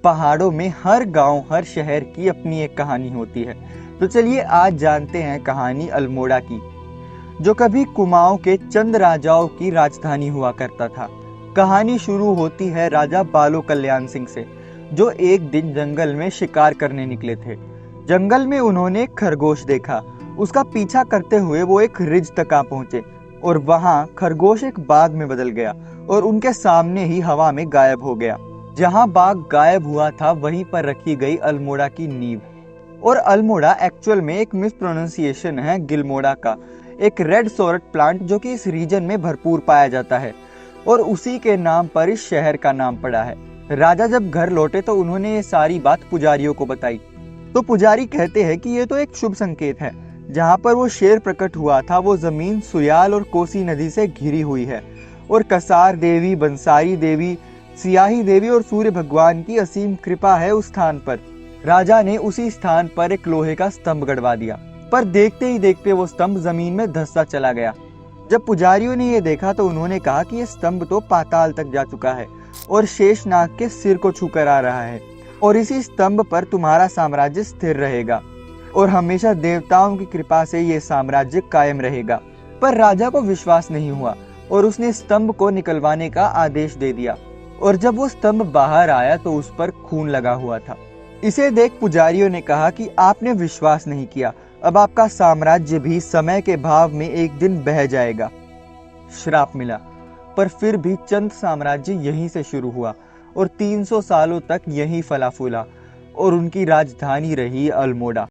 पहाड़ों में हर गांव, हर शहर की अपनी एक कहानी होती है। तो चलिए आज जानते हैं कहानी अल्मोड़ा की, जो कभी कुमाऊं के चंद राजाओं की राजधानी हुआ करता था। कहानी शुरू होती है राजा बालो कल्याण सिंह से, जो एक दिन जंगल में शिकार करने निकले थे। जंगल में उन्होंने एक खरगोश देखा। उसका पीछा करते हुए वो एक रिज तक आ पहुंचे और वहां खरगोश एक बाग में बदल गया और उनके सामने ही हवा में गायब हो गया। जहां बाग गायब हुआ था वहीं पर रखी गई अल्मोड़ा की नींव। और अल्मोड़ा एक्चुअल में एक मिस प्रोनाउंसिएशन है गिलमोड़ा का, एक रेड सोरट प्लांट जो कि इस रीजन में भरपूर पाया जाता है और उसी के नाम पर इस शहर का नाम पड़ा है। राजा जब घर लौटे तो उन्होंने ये सारी बात पुजारियों को बताई। तो पुजारी कहते हैं कि ये तो एक शुभ संकेत है। जहाँ पर वो शेर प्रकट हुआ था वो जमीन सुयाल और कोसी नदी से घिरी हुई है और कसार देवी, बंसारी देवी, सियाही देवी और सूर्य भगवान की असीम कृपा है उस स्थान पर। राजा ने उसी स्थान पर एक लोहे का स्तंभ गड़वा दिया, पर देखते ही देखते वो स्तंभ जमीन में धंसता चला गया। जब पुजारियों ने ये देखा तो उन्होंने कहा कि ये स्तंभ तो पाताल तक जा चुका है और शेषनाग के सिर को छूकर आ रहा है और इसी स्तंभ पर तुम्हारा साम्राज्य स्थिर रहेगा और हमेशा देवताओं की कृपा से ये साम्राज्य कायम रहेगा। पर राजा को विश्वास नहीं हुआ और उसने स्तंभ को निकलवाने का आदेश दे दिया और जब वो स्तंभ बाहर आया तो उस पर खून लगा हुआ था। इसे देख पुजारियों ने कहा कि आपने विश्वास नहीं किया, अब आपका साम्राज्य भी समय के भाव में एक दिन बह जाएगा। श्राप मिला, पर फिर भी चंद साम्राज्य यहीं से शुरू हुआ और 300 सालों तक यहीं फला फूला और उनकी राजधानी रही अल्मोड़ा।